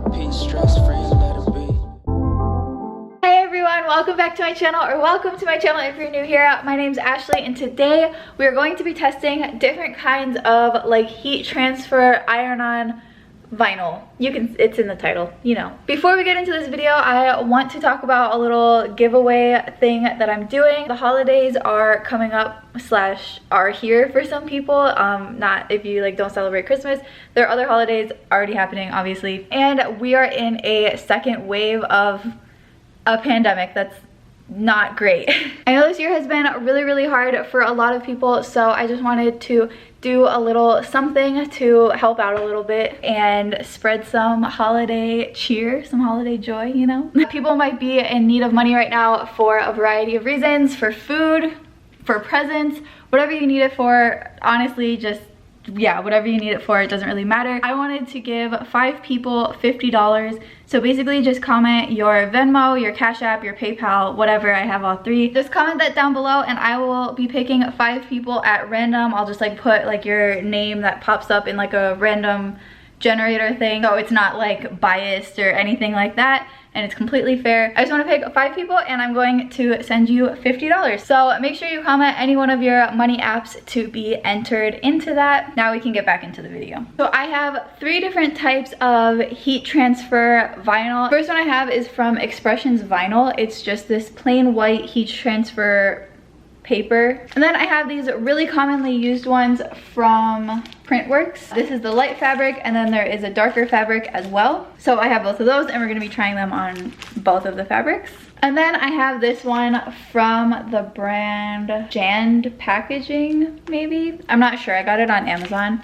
Hey everyone, welcome back to my channel, or welcome to my channel if you're new here. My name's Ashley and today we are going to be testing different kinds of like heat transfer iron-on vinyl. It's in the title, you know. Before we get into this video, I want to talk about a little giveaway thing that I'm doing. The holidays are coming up / are here for some people. Not if you like don't celebrate Christmas. There are other holidays already happening, obviously. And we are in a second wave of a pandemic that's not great. I know this year has been really hard for a lot of people, so I just wanted to do a little something to help out a little bit and spread some holiday cheer, some holiday joy, you know? People might be in need of money right now for a variety of reasons, for food, for presents, whatever you need it for. Honestly, just yeah, whatever you need it for, it doesn't really matter. I wanted to give 5 people $50. So basically just comment your Venmo, your Cash App, your PayPal, whatever. I have all 3. Just comment that down below and I will be picking 5 people at random. I'll just like put like your name that pops up in like a random generator thing, so it's not like biased or anything like that, and it's completely fair. I just want to pick 5 people and I'm going to send you $50. So make sure you comment any one of your money apps to be entered into that. Now we can get back into the video. So I have 3 different types of heat transfer vinyl. First one I have is from Expressions Vinyl. It's just this plain white heat transfer paper. And then I have these really commonly used ones from PrintWorks. This is the light fabric, and then there is a darker fabric as well. So I have both of those and we're gonna be trying them on both of the fabrics. And then I have this one from the brand JandPackaging, maybe? I'm not sure, I got it on Amazon.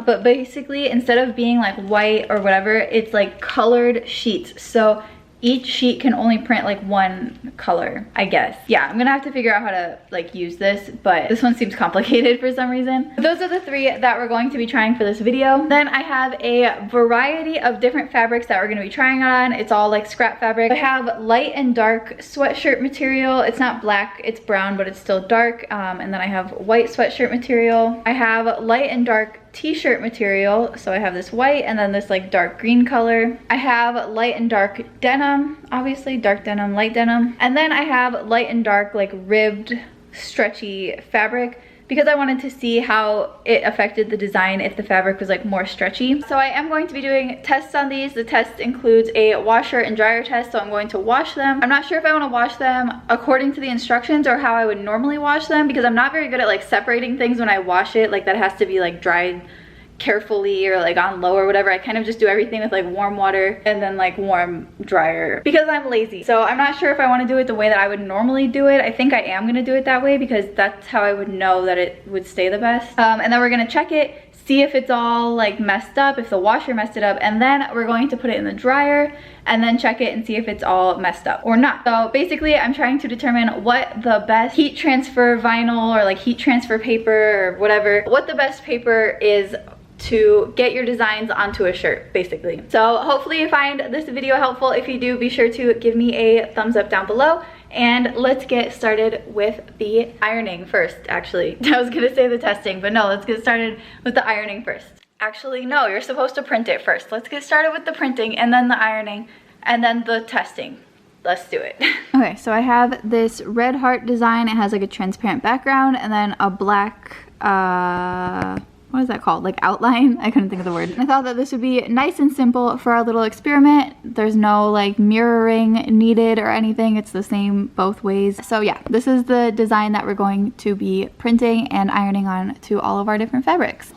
But basically instead of being like white or whatever, it's like colored sheets. So each sheet can only print like one color, I guess. Yeah, I'm gonna have to figure out how to like use this, but this one seems complicated for some reason. Those are the 3 that we're going to be trying for this video. Then I have a variety of different fabrics that we're gonna be trying on. It's all like scrap fabric. I have light and dark sweatshirt material. It's not black, it's brown, but it's still dark. And then I have white sweatshirt material. I have light and dark t-shirt material, so I have this white and then this like dark green color. I have light and dark denim, obviously dark denim, light denim, and then I have light and dark like ribbed stretchy fabric because I wanted to see how it affected the design if the fabric was like more stretchy. So I am going to be doing tests on these. The test includes a washer and dryer test, so I'm going to wash them. I'm not sure if I want to wash them according to the instructions or how I would normally wash them, because I'm not very good at like separating things when I wash it. Like that has to be like dried carefully or like on low or whatever. I kind of just do everything with like warm water and then like warm dryer because I'm lazy. So I'm not sure if I want to do it the way that I would normally do it. I think I am going to do it that way because that's how I would know that it would stay the best. And then we're going to check it, see if it's all like messed up, if the washer messed it up, and then we're going to put it in the dryer and then check it and see if it's all messed up or not. So basically I'm trying to determine what the best heat transfer vinyl or like heat transfer paper or whatever, what the best paper is to get your designs onto a shirt, basically. So hopefully you find this video helpful. If you do, be sure to give me a thumbs up down below. And let's get started with the ironing first, actually. I was gonna say the testing, but no, let's get started with the ironing first. Actually, no, you're supposed to print it first. Let's get started with the printing and then the ironing and then the testing. Let's do it. Okay, so I have this red heart design. It has like a transparent background and then a black, what is that called? Like outline? I couldn't think of the word. I thought that this would be nice and simple for our little experiment. There's no like mirroring needed or anything. It's the same both ways. So yeah, this is the design that we're going to be printing and ironing on to all of our different fabrics.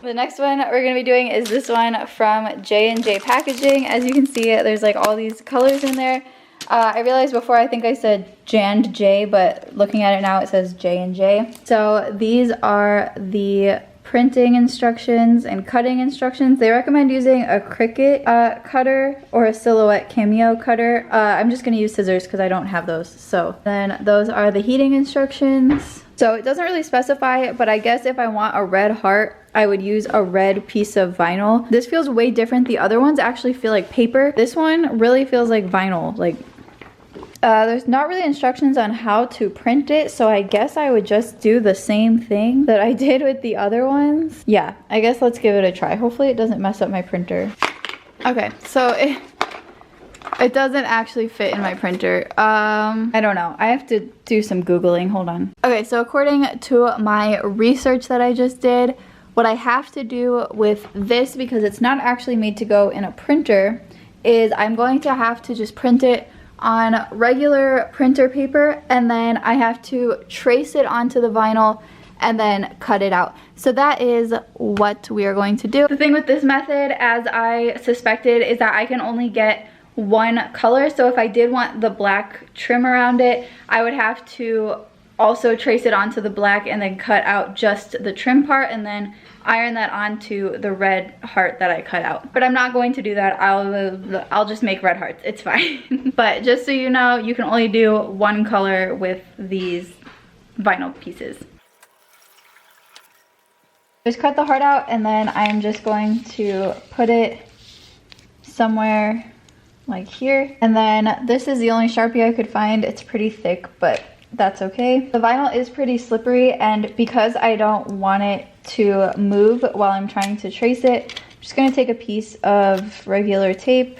The next one we're going to be doing is this one from JandJPackaging. As you can see, there's like all these colors in there. I realized before I think I said JandJ, but looking at it now it says J&J. So these are the printing instructions and cutting instructions. They recommend using a Cricut cutter or a Silhouette Cameo cutter. I'm just going to use scissors because I don't have those. So then those are the heating instructions. So it doesn't really specify, but I guess if I want a red heart, I would use a red piece of vinyl. This feels way different. The other ones actually feel like paper. This one really feels like vinyl. Like, There's not really instructions on how to print it, so I guess I would just do the same thing that I did with the other ones. Yeah, I guess let's give it a try. Hopefully it doesn't mess up my printer. Okay, so it doesn't actually fit in my printer. I don't know. I have to do some Googling. Hold on. Okay, so according to my research that I just did, what I have to do with this, because it's not actually made to go in a printer, is I'm going to have to just print it on regular printer paper, and then I have to trace it onto the vinyl and then cut it out. So that is what we are going to do. The thing with this method, as I suspected, is that I can only get one color. So if I did want the black trim around it, I would have to also trace it onto the black and then cut out just the trim part and then iron that onto the red heart that I cut out. But I'm not going to do that. I'll just make red hearts. It's fine. But just so you know, you can only do one color with these vinyl pieces. Just cut the heart out, and then I'm just going to put it somewhere like here. And then this is the only Sharpie I could find. It's pretty thick, but that's okay. The vinyl is pretty slippery, and because I don't want it to move while I'm trying to trace it, I'm just gonna take a piece of regular tape,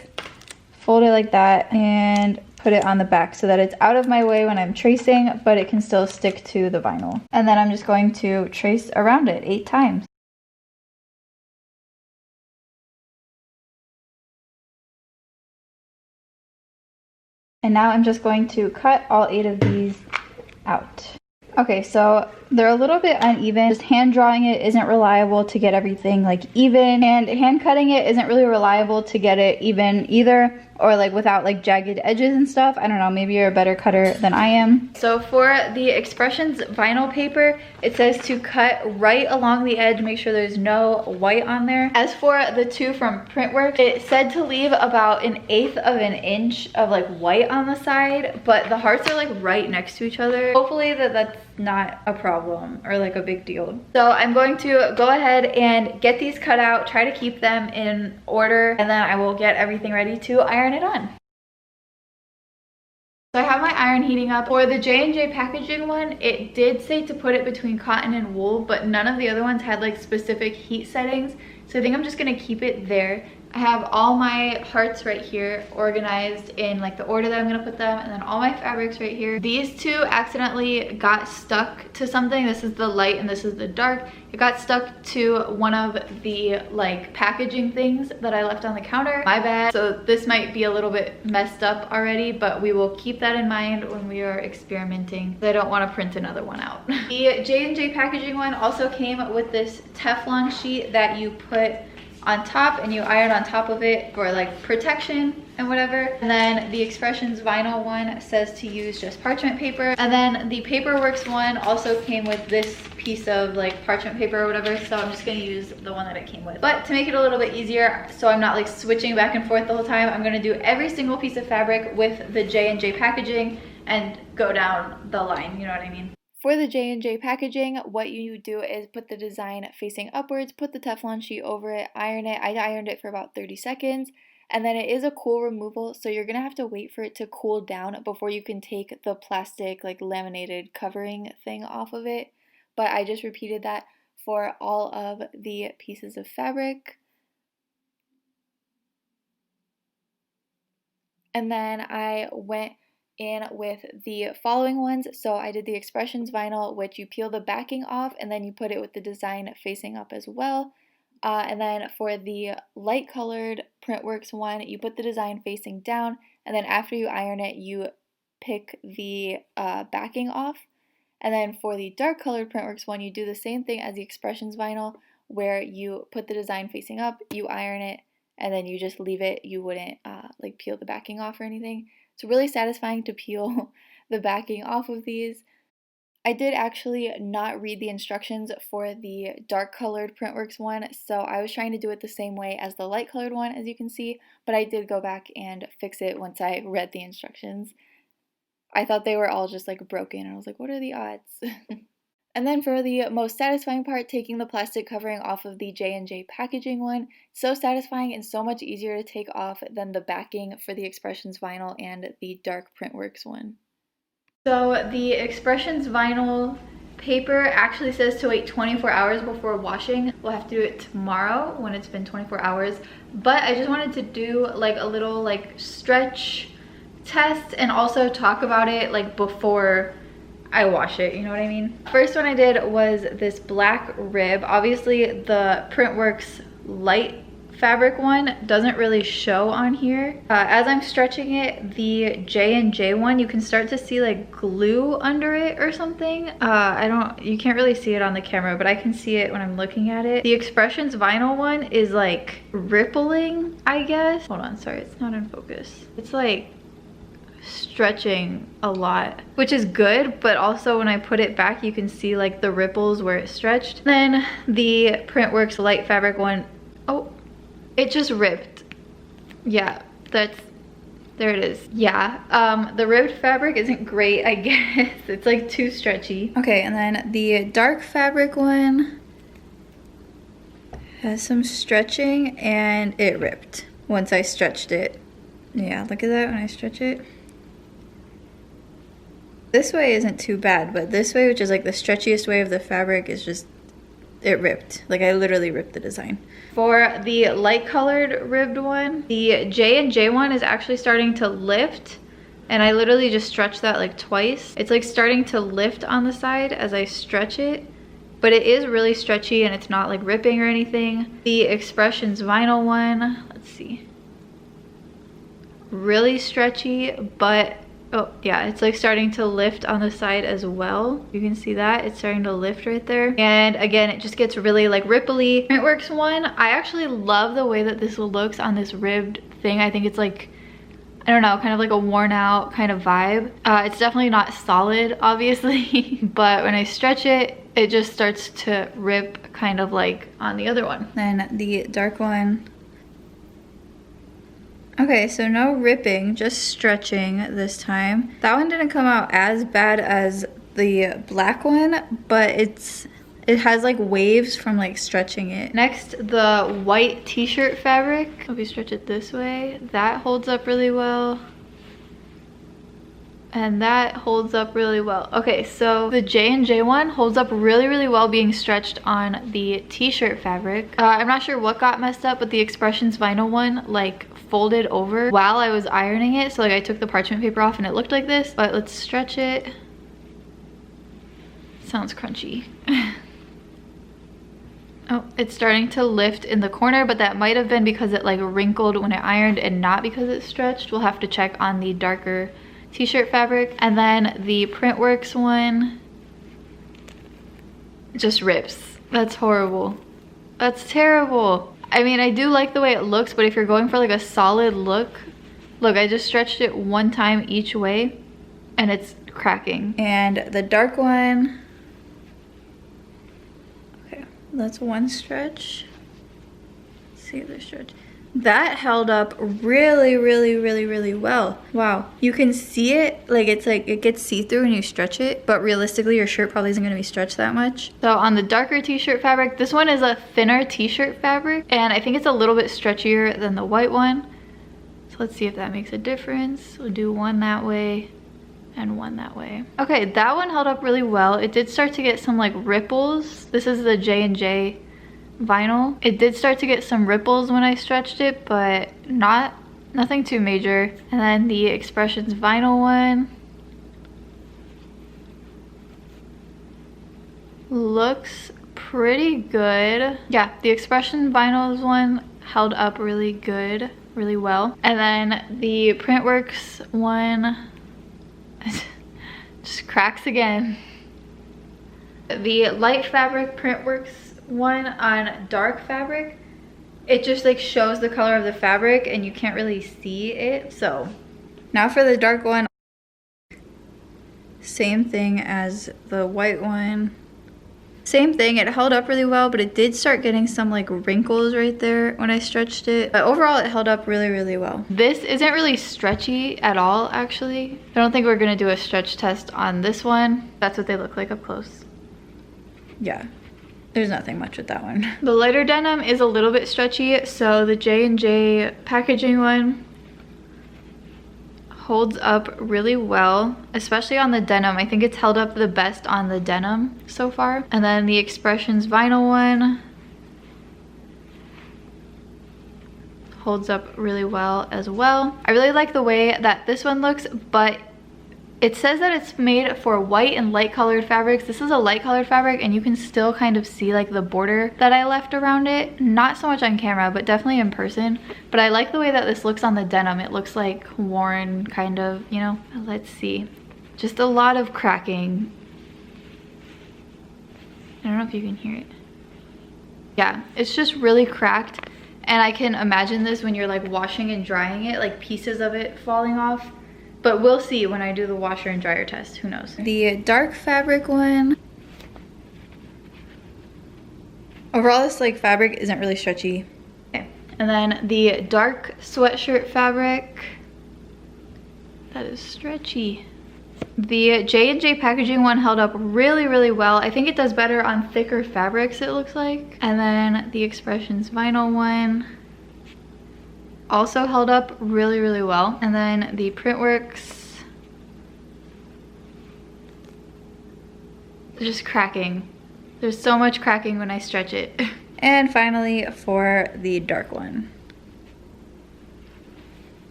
fold it like that, and put it on the back so that it's out of my way when I'm tracing, but it can still stick to the vinyl. And then I'm just going to trace around it 8 times. And now I'm just going to cut all 8 of these out. Okay, so they're a little bit uneven. Just hand drawing it isn't reliable to get everything like even, and hand cutting it isn't really reliable to get it even either, or like without like jagged edges and stuff. I don't know, maybe you're a better cutter than I am. So for the Expressions vinyl paper, it says to cut right along the edge, make sure there's no white on there. As for the 2 from PrintWorks, it said to leave about 1/8 of an inch of like white on the side, but the hearts are like right next to each other. Hopefully that's not a problem or like a big deal. So I'm going to go ahead and get these cut out, try to keep them in order, and then I will get everything ready to iron it on. So I have my iron heating up. For the JandJPackaging one, it did say to put it between cotton and wool, but none of the other ones had like specific heat settings. So I think I'm just gonna keep it there. I have all my hearts right here organized in like the order that I'm gonna put them, and then all my fabrics right here. These 2 accidentally got stuck to something. This is the light and this is the dark. It got stuck to one of the like packaging things that I left on the counter. My bad. So this might be a little bit messed up already, but we will keep that in mind when we are experimenting. I don't want to print another one out. The JandJPackaging one also came with this Teflon sheet that you put on top and you iron on top of it for like protection and whatever. And then the Expressions vinyl one says to use just parchment paper. And then the PrintWorks one also came with this piece of like parchment paper or whatever, so I'm just gonna use the one that it came with. But to make it a little bit easier, so I'm not like switching back and forth the whole time, I'm gonna do every single piece of fabric with the JandJPackaging and go down the line, you know what I mean? For the JandJPackaging, what you do is put the design facing upwards, put the Teflon sheet over it, iron it. I ironed it for about 30 seconds, and then it is a cool removal, so you're gonna have to wait for it to cool down before you can take the plastic like laminated covering thing off of it. But I just repeated that for all of the pieces of fabric. And then I went in with the following ones. So I did the Expressions vinyl, which you peel the backing off and then you put it with the design facing up as well. And then for the light colored PrintWorks one, you put the design facing down, and then after you iron it, you pick the backing off. And then for the dark colored PrintWorks one, you do the same thing as the Expressions vinyl, where you put the design facing up, you iron it, and then you just leave it. You wouldn't like peel the backing off or anything. It's really satisfying to peel the backing off of these. I did actually not read the instructions for the dark colored PrintWorks one, so I was trying to do it the same way as the light colored one, as you can see, but I did go back and fix it once I read the instructions. I thought they were all just like broken, and I was like, what are the odds? And then for the most satisfying part, taking the plastic covering off of the JandJPackaging one. So satisfying and so much easier to take off than the backing for the Expressions vinyl and the dark PrintWorks one. So the Expressions vinyl paper actually says to wait 24 hours before washing. We'll have to do it tomorrow when it's been 24 hours. But I just wanted to do like a little like stretch test and also talk about it like before I wash it, you know what I mean? First one I did was this black rib. Obviously the PrintWorks light fabric one doesn't really show on here. As I'm stretching it, the J&J one, you can start to see like glue under it or something. You can't really see it on the camera, but I can see it when I'm looking at it. The Expressions vinyl one is like rippling, I guess. Hold on, sorry, it's not in focus. It's like stretching a lot, which is good, but also when I put it back you can see like the ripples where it stretched. Then the PrintWorks light fabric one, oh, it just ripped. Yeah, there it is. Yeah, the ribbed fabric isn't great, I guess. It's like too stretchy. Okay, and then the dark fabric one has some stretching and it ripped once I stretched it. Yeah, look at that when I stretch it. This way isn't too bad, but this way, which is like the stretchiest way of the fabric, is just, it ripped. Like I literally ripped the design. For the light colored ribbed one, the J&J one is actually starting to lift, and I literally just stretched that like twice. It's like starting to lift on the side as I stretch it, but it is really stretchy and it's not like ripping or anything. The Expressions vinyl one, let's see, really stretchy, but oh yeah, it's like starting to lift on the side as well. You can see that it's starting to lift right there. And again, it just gets really like ripply. PrintWorks one, I actually love the way that this looks on this ribbed thing. I think it's like, I don't know, kind of like a worn out kind of vibe. It's definitely not solid, obviously, but when I stretch it, it just starts to rip kind of like on the other one. Then the dark one. Okay, so no ripping, just stretching this time. That one didn't come out as bad as the black one, but it has like waves from like stretching it. Next, the white t-shirt fabric. If we stretch it this way, that holds up really well. And that holds up really well. Okay, so the J&J one holds up really, really well being stretched on the t-shirt fabric. I'm not sure what got messed up, but the Expressions vinyl one like folded over while I was ironing it. So like I took the parchment paper off and it looked like this, but let's stretch it. Sounds crunchy. Oh, it's starting to lift in the corner, but that might have been because it like wrinkled when I ironed and not because it stretched. We'll have to check on the darker t-shirt fabric. And then the PrintWorks one just rips. That's horrible. That's terrible. I mean, I do like the way it looks, but if you're going for like a solid look, look, I just stretched it one time each way and it's cracking. And the dark one, okay, that's one stretch. Let's see the stretch. That held up really, really, really, really well. Wow, you can see it, like it's like it gets see-through when you stretch it, but realistically your shirt probably isn't going to be stretched that much. So on the darker t-shirt fabric, this one is a thinner t-shirt fabric, and I think it's a little bit stretchier than the white one. So let's see if that makes a difference. We'll do one that way and one that way. Okay, that one held up really well. It did start to get some like ripples. This is the J&J vinyl. It did start to get some ripples when I stretched it, but nothing too major. And then the Expressions vinyl one looks pretty good. Yeah, the Expression vinyls one held up really good, really well. And then the PrintWorks one just cracks again. The light fabric PrintWorks one on dark fabric, it just like shows the color of the fabric and you can't really see it. So now for the dark one, same thing as the white one. Same thing, it held up really well, but it did start getting some like wrinkles right there when I stretched it. But overall, it held up really, really well. This isn't really stretchy at all, actually. I don't think we're gonna do a stretch test on this one. That's what they look like up close. yeah, there's nothing much with that one. The lighter denim is a little bit stretchy, so the JandJPackaging one holds up really well, especially on the denim. I think it's held up the best on the denim so far. And then the Expressions vinyl one holds up really well as well. I really like the way that this one looks, but it says that it's made for white and light colored fabrics. This is a light colored fabric, and you can still kind of see like the border that I left around it. Not so much on camera, but definitely in person. But I like the way that this looks on the denim. It looks like worn, kind of, you know. Let's see. Just a lot of cracking. I don't know if you can hear it. Yeah, it's just really cracked. And I can imagine this when you're like washing and drying it, like pieces of it falling off. But we'll see when I do the washer and dryer test, who knows. The dark fabric one. Overall, this like fabric isn't really stretchy. Okay. And then the dark sweatshirt fabric. That is stretchy. The JandJPackaging one held up really, really well. I think it does better on thicker fabrics, it looks like. And then the Expressions vinyl one also held up really, really well. And then the PrintWorks, just cracking. There's so much cracking when I stretch it. And finally, for the dark one.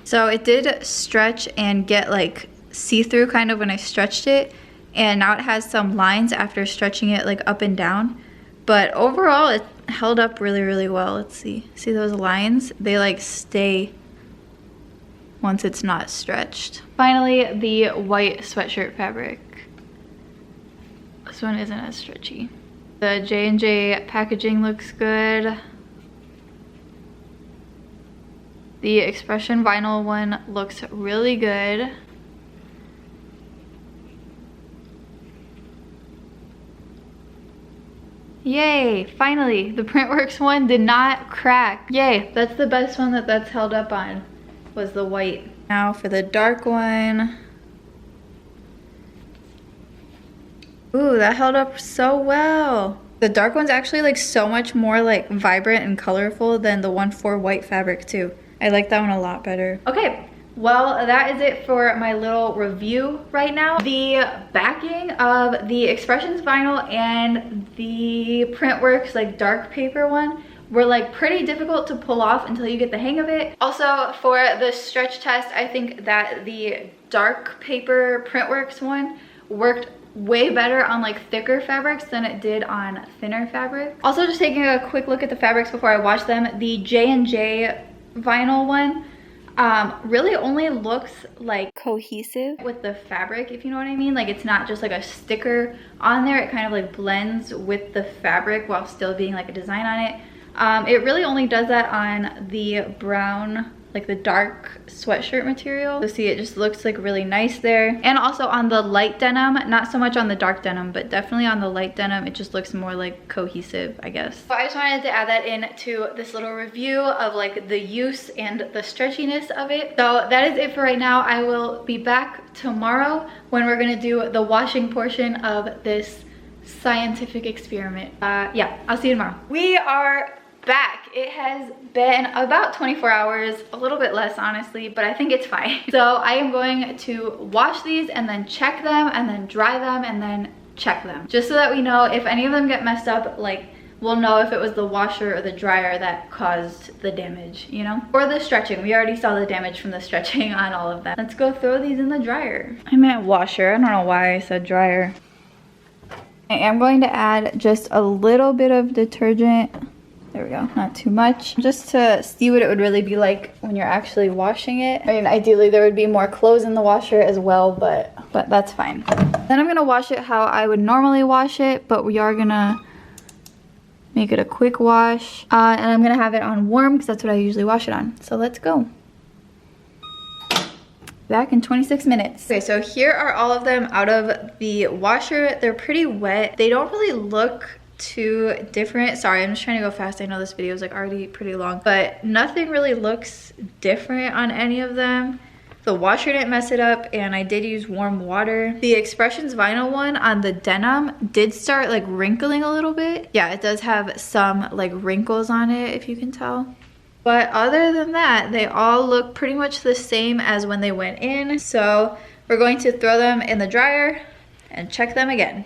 So it did stretch and get like see-through kind of when I stretched it. And now it has some lines after stretching it like up and down. But overall, it held up really, really well. Let's see. See those lines? They like stay once it's not stretched. Finally, the white sweatshirt fabric. This one isn't as stretchy. The JandJPackaging looks good. The Expression vinyl one looks really good. Yay, finally, the PrintWorks one did not crack. Yay, that's the best one that's held up on, was the white. Now for the dark one. Ooh, that held up so well. The dark one's actually like so much more like vibrant and colorful than the one for white fabric too. I like that one a lot better. Okay. Well, that is it for my little review right now. The backing of the Expressions vinyl and the PrintWorks like dark paper one were like pretty difficult to pull off until you get the hang of it. Also, for the stretch test, I think that the dark paper PrintWorks one worked way better on like thicker fabrics than it did on thinner fabric. Also, just taking a quick look at the fabrics before I wash them, the J&J vinyl one really only looks like cohesive with the fabric, if you know what I mean. Like it's not just like a sticker on there, it kind of like blends with the fabric while still being like a design on it. It really only does that on the brown, like the dark sweatshirt material. So see, it just looks like really nice there. And also on the light denim, not so much on the dark denim, but definitely on the light denim, it just looks more like cohesive, I guess. So I just wanted to add that in to this little review of like the use and the stretchiness of it. So that is it for right now. I will be back tomorrow when we're gonna do the washing portion of this scientific experiment. Yeah, I'll see you tomorrow. We are back. It has been about 24 hours, a little bit less honestly, but I think it's fine. So I am going to wash these and then check them and then dry them and then check them, just so that we know if any of them get messed up, like we'll know if it was the washer or the dryer that caused the damage, you know? Or the stretching. We already saw the damage from the stretching on all of them. Let's go throw these in the dryer. I meant washer. I don't know why I said dryer. I am going to add just a little bit of detergent. There we go, not too much. Just to see what it would really be like when you're actually washing it. I mean, ideally there would be more clothes in the washer as well, but that's fine. Then I'm gonna wash it how I would normally wash it, but we are gonna make it a quick wash. And I'm gonna have it on warm because that's what I usually wash it on. So let's go. Back in 26 minutes. Okay, so here are all of them out of the washer. They're pretty wet. They don't really look too different. Sorry, I'm just trying to go fast. I know this video is like already pretty long, but nothing really looks different on any of them. The washer didn't mess it up, and I did use warm water. The Expressions vinyl one on the denim did start like wrinkling a little bit. Yeah, it does have some like wrinkles on it, if you can tell. But other than that, they all look pretty much the same as when they went in. So we're going to throw them in the dryer and check them again.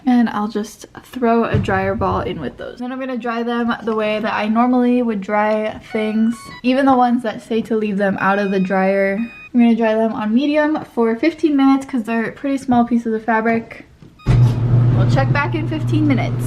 And I'll just throw a dryer ball in with those. Then I'm gonna dry them the way that I normally would dry things. Even the ones that say to leave them out of the dryer. I'm gonna dry them on medium for 15 minutes because they're pretty small pieces of fabric. We'll check back in 15 minutes.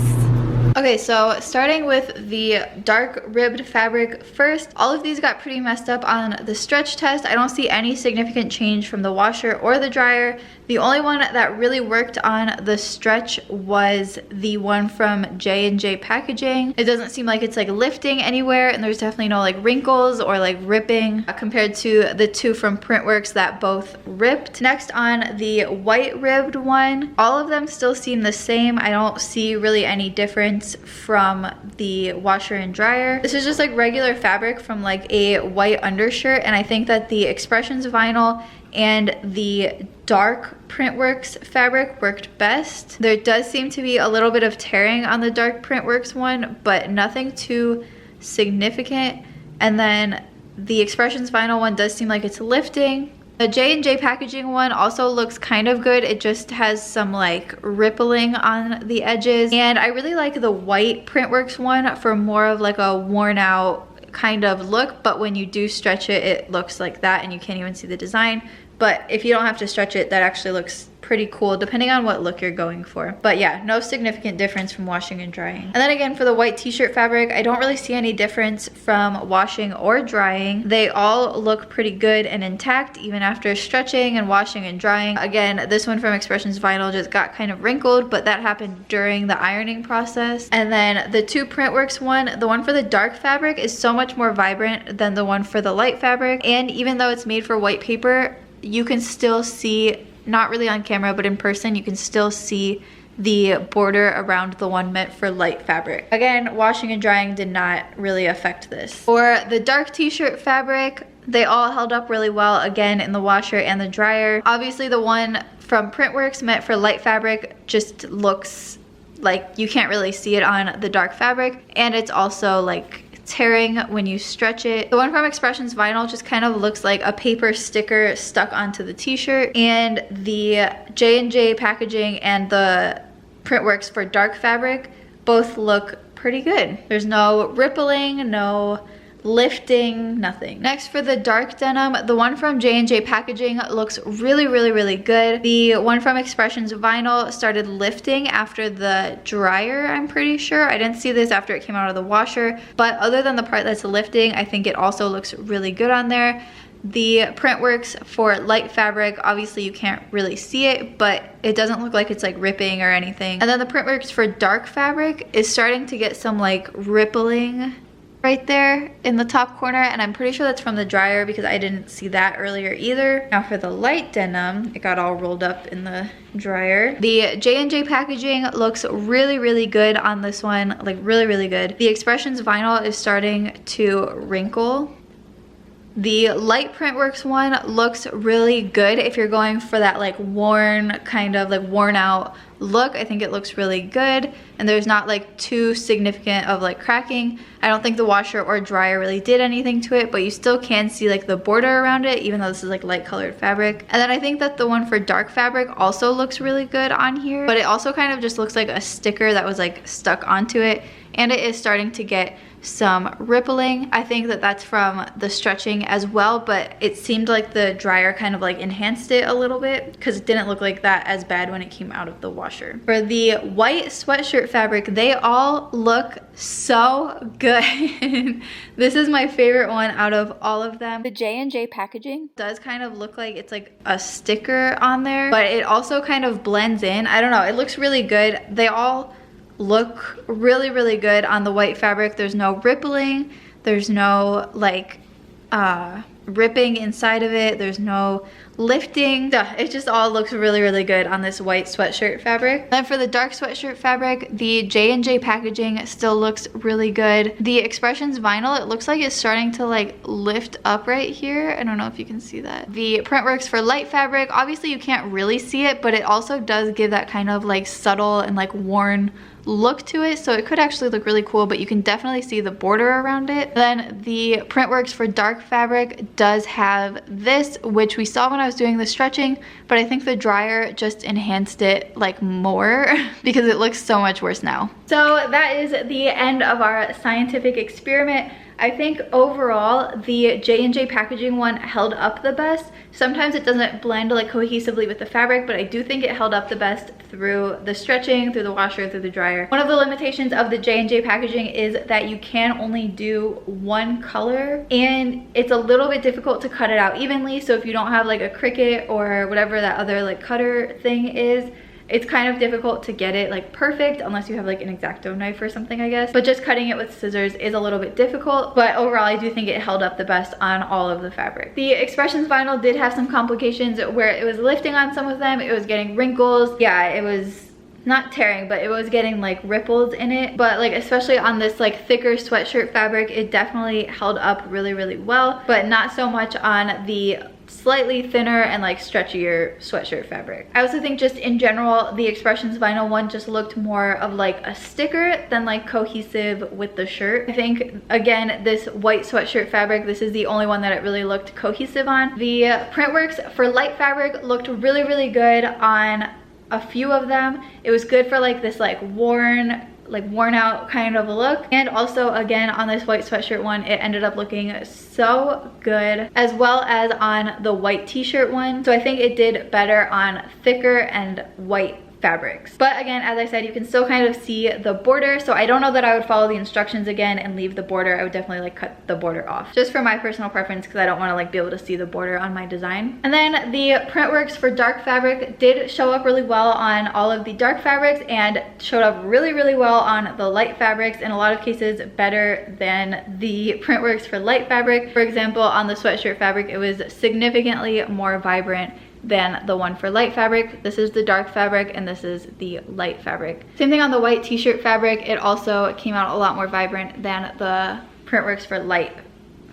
Okay, so starting with the dark ribbed fabric first, all of these got pretty messed up on the stretch test. I don't see any significant change from the washer or the dryer. The only one that really worked on the stretch was the one from JandJPackaging. It doesn't seem like it's like lifting anywhere, and there's definitely no like wrinkles or like ripping compared to the two from PrintWorks that both ripped. Next, on the white ribbed one, all of them still seem the same. I don't see really any difference from the washer and dryer. This is just like regular fabric from like a white undershirt, and I think that the Expressions vinyl and the dark PrintWorks fabric worked best. There does seem to be a little bit of tearing on the dark PrintWorks one, but nothing too significant. And then the Expressions vinyl one does seem like it's lifting. The JandJPackaging one also looks kind of good. It just has some like rippling on the edges. And I really like the white PrintWorks one for more of like a worn out kind of look, but when you do stretch it, it looks like that and you can't even see the design. But if you don't have to stretch it, that actually looks pretty cool depending on what look you're going for. But yeah, no significant difference from washing and drying. And then again, for the white t-shirt fabric, I don't really see any difference from washing or drying. They all look pretty good and intact even after stretching and washing and drying. Again, this one from Expressions vinyl just got kind of wrinkled, but that happened during the ironing process. And then the two PrintWorks one, the one for the dark fabric is so much more vibrant than the one for the light fabric. And even though it's made for white paper, you can still see, not really on camera, but in person, you can still see the border around the one meant for light fabric. Again, washing and drying did not really affect this. For the dark t-shirt fabric, they all held up really well, again, in the washer and the dryer. Obviously, the one from PrintWorks meant for light fabric just looks like you can't really see it on the dark fabric, and it's also like tearing when you stretch it. The one from Expressions vinyl just kind of looks like a paper sticker stuck onto the t-shirt, and the JandJPackaging and the PrintWorks for dark fabric both look pretty good. There's no rippling, no lifting, nothing. Next, for the dark denim, the one from JandJPackaging looks really good. The one from Expressions vinyl started lifting after the dryer, I'm pretty sure. I didn't see this after it came out of the washer, but other than the part that's lifting, I think it also looks really good on there. The PrintWorks for light fabric, obviously you can't really see it, but it doesn't look like it's like ripping or anything. And then the PrintWorks for dark fabric is starting to get some like rippling right there in the top corner, and I'm pretty sure that's from the dryer because I didn't see that earlier either. Now for the light denim, it got all rolled up in the dryer. The JandJPackaging looks really good on this one, like really good. The Expressions vinyl is starting to wrinkle. The light PrintWorks one looks really good if you're going for that like worn, kind of like worn out look. I think it looks really good, and there's not like too significant of like cracking. I don't think the washer or dryer really did anything to it, but you still can see like the border around it, even though this is like light colored fabric. And then I think that the one for dark fabric also looks really good on here, but it also kind of just looks like a sticker that was like stuck onto it, and it is starting to get some rippling. I think that that's from the stretching as well, but it seemed like the dryer kind of like enhanced it a little bit because it didn't look like that as bad when it came out of the washer. For the white sweatshirt fabric, they all look so good. This is my favorite one out of all of them. The JandJPackaging does kind of look like it's like a sticker on there, but it also kind of blends in. I don't know, it looks really good. They all look really good on the white fabric. There's no rippling, there's no like ripping inside of it. There's no lifting. It just all looks really, really good on this white sweatshirt fabric. Then for the dark sweatshirt fabric, the JandJPackaging still looks really good. The Expressions vinyl, it looks like it's starting to like lift up right here. I don't know if you can see that. The PrintWorks for light fabric, obviously you can't really see it, but it also does give that kind of like subtle and like worn look to it, so it could actually look really cool, but you can definitely see the border around it. Then the PrintWorks for dark fabric does have this, which we saw when I was doing the stretching, but I think the dryer just enhanced it like more because it looks so much worse now. So that is the end of our scientific experiment. I think overall the JandJPackaging one held up the best. Sometimes it doesn't blend like cohesively with the fabric, but I do think it held up the best through the stretching, through the washer, through the dryer. One of the limitations of the JandJPackaging is that you can only do one color, and it's a little bit difficult to cut it out evenly. So if you don't have like a Cricut or whatever that other like cutter thing is, it's kind of difficult to get it like perfect unless you have like an X-Acto knife or something, I guess. But just cutting it with scissors is a little bit difficult. But overall, I do think it held up the best on all of the fabric. The Expressions vinyl did have some complications where it was lifting on some of them. It was getting wrinkles. Yeah, it was not tearing, but it was getting like ripples in it. But like especially on this like thicker sweatshirt fabric, it definitely held up really, really well, but not so much on the slightly thinner and like stretchier sweatshirt fabric. I also think just in general, the Expressions vinyl one just looked more of like a sticker than like cohesive with the shirt. I think again, this white sweatshirt fabric, this is the only one that it really looked cohesive on. The PrintWorks for light fabric looked really, really good on a few of them. It was good for like this like worn out kind of a look, and also again on this white sweatshirt one, it ended up looking so good, as well as on the white t-shirt one. So I think it did better on thicker and white fabrics. But again, as I said, you can still kind of see the border, so I don't know that I would follow the instructions again and leave the border. I would definitely like cut the border off, just for my personal preference, because I don't want to like be able to see the border on my design. And then the PrintWorks for dark fabric did show up really well on all of the dark fabrics and showed up really, really well on the light fabrics, in a lot of cases better than the PrintWorks for light fabric. For example, on the sweatshirt fabric, it was significantly more vibrant than the one for light fabric. This is the dark fabric and this is the light fabric. Same thing on the white t-shirt fabric. It also came out a lot more vibrant than the PrintWorks for light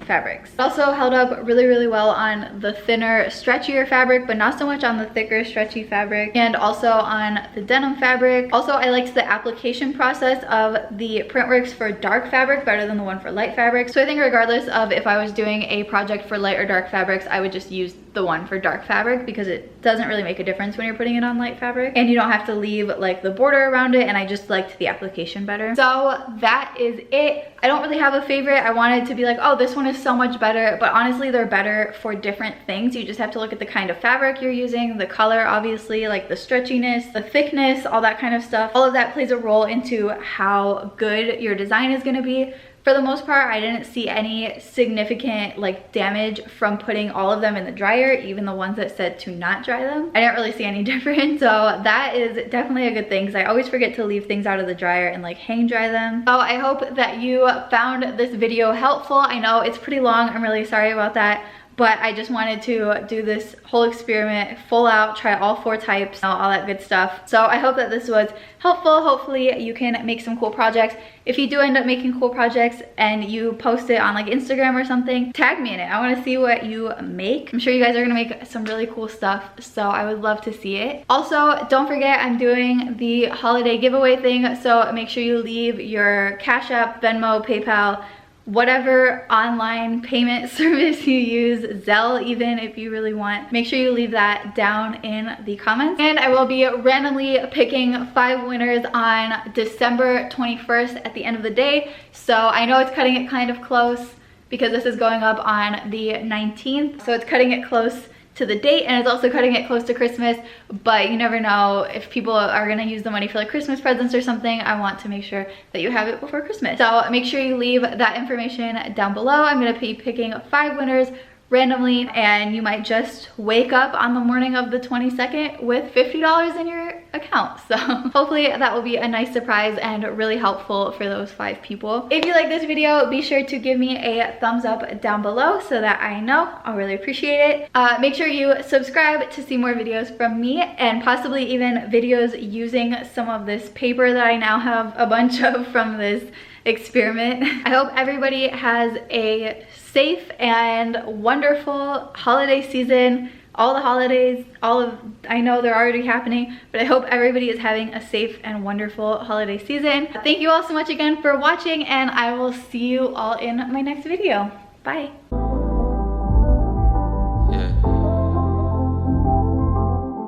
fabrics. It also held up really, really well on the thinner, stretchier fabric, but not so much on the thicker, stretchy fabric, and also on the denim fabric. Also, I liked the application process of the PrintWorks for dark fabric better than the one for light fabric. So I think regardless of if I was doing a project for light or dark fabrics, I would just use the one for dark fabric, because it doesn't really make a difference when you're putting it on light fabric, and you don't have to leave like the border around it, and I just liked the application better. So that is it. I don't really have a favorite. I wanted to be like, oh, this one is so much better, but honestly they're better for different things. You just have to look at the kind of fabric you're using, the color, obviously, like the stretchiness, the thickness, all that kind of stuff. All of that plays a role into how good your design is going to be. For the most part, I didn't see any significant like damage from putting all of them in the dryer, even the ones that said to not dry them. I didn't really see any difference, so that is definitely a good thing, because I always forget to leave things out of the dryer and like hang dry them. So I hope that you found this video helpful. I know it's pretty long, I'm really sorry about that, but I just wanted to do this whole experiment full out, try all 4 types, all that good stuff. So I hope that this was helpful. Hopefully you can make some cool projects. If you do end up making cool projects and you post it on like Instagram or something, tag me in it. I want to see what you make. I'm sure you guys are gonna make some really cool stuff, so I would love to see it. Also, don't forget I'm doing the holiday giveaway thing, so make sure you leave your Cash App, Venmo, PayPal, whatever online payment service you use, Zelle even if you really want. Make sure you leave that down in the comments. And I will be randomly picking 5 winners on December 21st at the end of the day. So I know it's cutting it kind of close because this is going up on the 19th. So it's cutting it close to the date, and it's also cutting it close to Christmas, but you never know if people are gonna use the money for like Christmas presents or something. I want to make sure that you have it before Christmas. So make sure you leave that information down below. I'm gonna be picking 5 winners randomly, and you might just wake up on the morning of the 22nd with $50 in your account. So hopefully that will be a nice surprise and really helpful for those 5 people. If you like this video, be sure to give me a thumbs up down below so that I know. I'll really appreciate it. Make sure you subscribe to see more videos from me, and possibly even videos using some of this paper that I now have a bunch of from this experiment. I hope everybody has a safe and wonderful holiday season. All the holidays, I know they're already happening, but I hope everybody is having a safe and wonderful holiday season. Thank you all so much again for watching, and I will see you all in my next video. Bye.